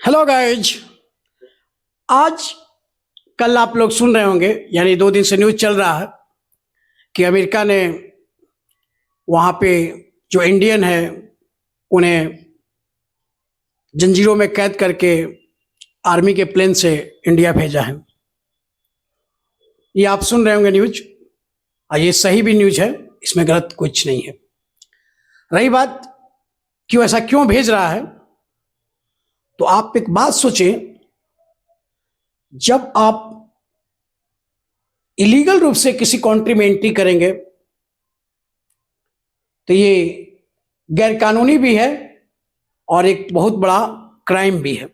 Hello guys. आज कल आप लोग सुन रहे होंगे, यानी 2 दिन से न्यूज़ चल रहा है कि अमेरिका ने वहाँ पे जो इंडियन है उन्हें जंजीरों में कैद करके आर्मी के प्लेन से इंडिया भेजा है। ये आप सुन रहे होंगे न्यूज़, और ये सही भी न्यूज़ है, इसमें गलत कुछ नहीं है। रही बात कि वो ऐसा क्यों भेज रहा है, तो आप एक बात सोचें, जब आप इलीगल रूप से किसी कंट्री में एंट्री करेंगे तो ये गैरकानूनी भी है और एक बहुत बड़ा क्राइम भी है।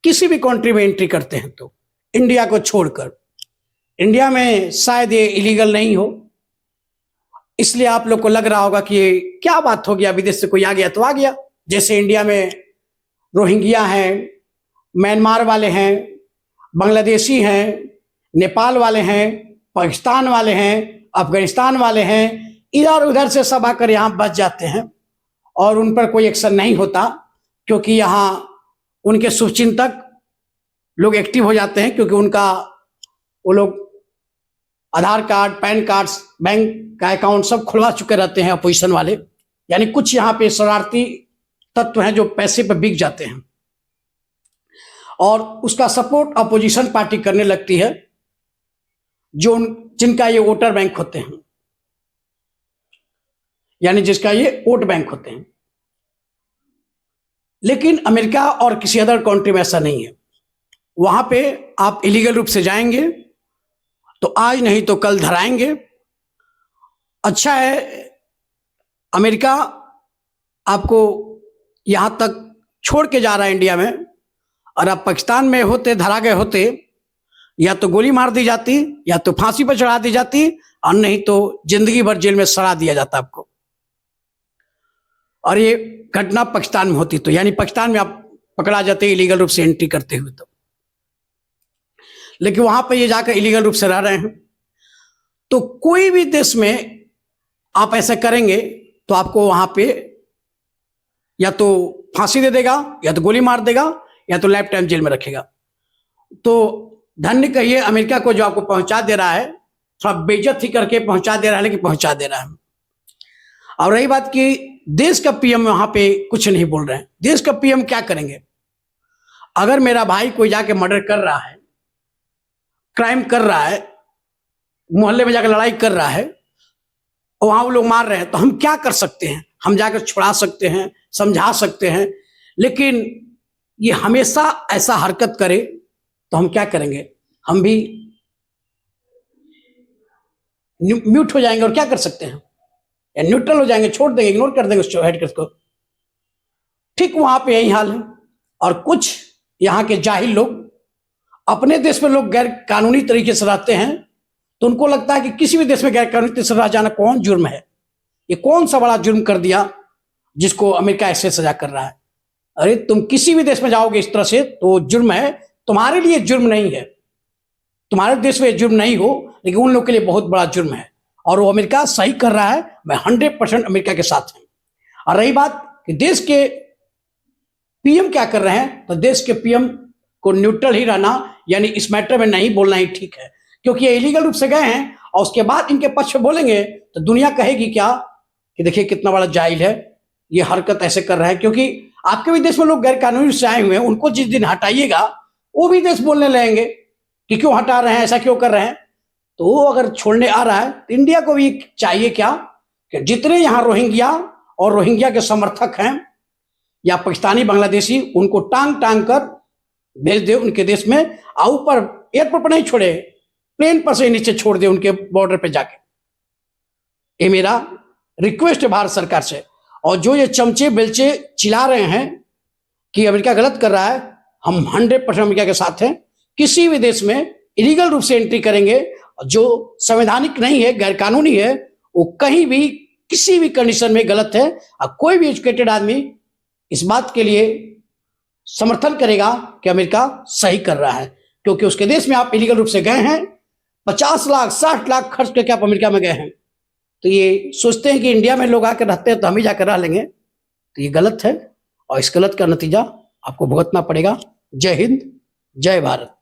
किसी भी कंट्री में एंट्री करते हैं तो इंडिया को छोड़कर, इंडिया में शायद ये इलीगल नहीं हो, इसलिए आप लोग को लग रहा होगा कि ये क्या बात हो गया, विदेश से कोई आ गया तो आ गया। जैसे इंडिया में रोहिंग्या हैं, म्यांमार वाले हैं, बांग्लादेशी हैं, नेपाल वाले हैं, पाकिस्तान वाले हैं, अफगानिस्तान वाले हैं, इधर उधर से सब आकर यहाँ बस जाते हैं और उन पर कोई एक्शन नहीं होता, क्योंकि यहाँ उनके शुभचिंतक लोग एक्टिव हो जाते हैं, क्योंकि उनका वो लोग आधार कार्ड, पैन कार्ड, बैंक का अकाउंट सब खुलवा चुके रहते हैं अपोजिशन वाले। यानी कुछ यहाँ पे शरारती तत्व हैं जो पैसे पर बिक जाते हैं और उसका सपोर्ट अपोजिशन पार्टी करने लगती है, जो जिनका ये वोटर बैंक होते हैं, यानी जिसका ये वोट बैंक होते हैं। लेकिन अमेरिका और किसी अदर कंट्री में ऐसा नहीं है। वहां पे आप इलीगल रूप से जाएंगे तो आज नहीं तो कल धराएंगे। अच्छा है, अमेरिका आपको यहां तक छोड़ के जा रहा है इंडिया में, और आप पाकिस्तान में होते, धरा गए होते, या तो गोली मार दी जाती, या तो फांसी पर चढ़ा दी जाती, और नहीं तो जिंदगी भर जेल में सड़ा दिया जाता आपको। और ये घटना पाकिस्तान में होती तो, यानी पाकिस्तान में आप पकड़ा जाते इलीगल रूप से एंट्री करते हुए तो। लेकिन वहां पर ये जाकर इलीगल रूप से रह रहे हैं, तो कोई भी देश में आप ऐसा करेंगे तो आपको वहां पे या तो फांसी दे देगा, या तो गोली मार देगा, या तो लाइफ टाइम जेल में रखेगा। तो धन्य कहिए अमेरिका को, जो आपको पहुंचा दे रहा है, थोड़ा बेइज्जत ही करके पहुंचा दे रहा है, लेकिन पहुंचा दे रहा है। और रही बात कि देश का पीएम वहां पे कुछ नहीं बोल रहे हैं। देश का पीएम क्या करेंगे? अगर मेरा भाई कोई जाके मर्डर कर रहा है, क्राइम कर रहा है, मोहल्ले में जाकर लड़ाई कर रहा है, और वहां वो लोग मार रहे हैं, तो हम क्या कर सकते हैं? हम जाकर छुड़ा सकते हैं, समझा सकते हैं, लेकिन ये हमेशा ऐसा हरकत करे तो हम क्या करेंगे? हम भी म्यूट हो जाएंगे, और क्या कर सकते हैं? या न्यूट्रल हो जाएंगे, छोड़ देंगे, इग्नोर कर देंगे उस हेडकर को। ठीक वहां पे यही हाल है। और कुछ यहाँ के जाहिल लोग, अपने देश में लोग गैर कानूनी तरीके से रहते हैं तो उनको लगता है कि किसी भी देश में गैर कानूनी तरीके से रह जाना कौन जुर्म है, ये कौन सा बड़ा जुर्म कर दिया जिसको अमेरिका ऐसे सजा कर रहा है। अरे तुम किसी भी देश में जाओगे इस तरह से तो जुर्म है, तुम्हारे लिए जुर्म नहीं है, तुम्हारे देश में जुर्म नहीं हो, लेकिन उन लोगों के लिए बहुत बड़ा जुर्म है। और वो अमेरिका सही कर रहा है, मैं 100% अमेरिका के साथ हूं। और रही बात कि देश के पीएम क्या कर रहे हैं, तो देश के पीएम को न्यूट्रल ही रहना, यानी इस मैटर में नहीं बोलना ही ठीक है, क्योंकि ये इलीगल रूप से गए हैं और उसके बाद इनके पक्ष में बोलेंगे तो दुनिया कहेगी क्या कि देखिए कितना बड़ा जाहिल है, ये हरकत ऐसे कर रहा है। क्योंकि आपके भी देश में लोग गैर कानूनी से आए हुए हैं, उनको जिस दिन हटाइएगा वो भी देश बोलने लगेंगे कि क्यों हटा रहे हैं, ऐसा क्यों कर रहे हैं। तो वो अगर छोड़ने आ रहा है तो इंडिया को भी चाहिए क्या कि जितने यहाँ रोहिंग्या और रोहिंग्या के समर्थक हैं या पाकिस्तानी, बांग्लादेशी, उनको टांग टांग कर भेज दे उनके देश में, और ऊपर एयरपोर्ट पर नहीं छोड़े, प्लेन पर से नीचे छोड़ दे उनके बॉर्डर पे जाके। ये मेरा रिक्वेस्ट है भारत सरकार से। और जो ये चमचे बेलचे चिल्ला रहे हैं कि अमेरिका गलत कर रहा है, हम 100% अमेरिका के साथ हैं। किसी भी देश में इलीगल रूप से एंट्री करेंगे जो संवैधानिक नहीं है, गैर कानूनी है, वो कहीं भी किसी भी कंडीशन में गलत है। और कोई भी एजुकेटेड आदमी इस बात के लिए समर्थन करेगा कि अमेरिका सही कर रहा है, क्योंकि उसके देश में आप इलीगल रूप से गए हैं, 50 लाख 60 लाख खर्च करके आप अमेरिका में गए हैं, तो ये सोचते हैं कि इंडिया में लोग आकर रहते हैं तो हम ही जाकर रह लेंगे, तो ये गलत है और इस गलत का नतीजा आपको भुगतना पड़ेगा। जय हिंद, जय भारत।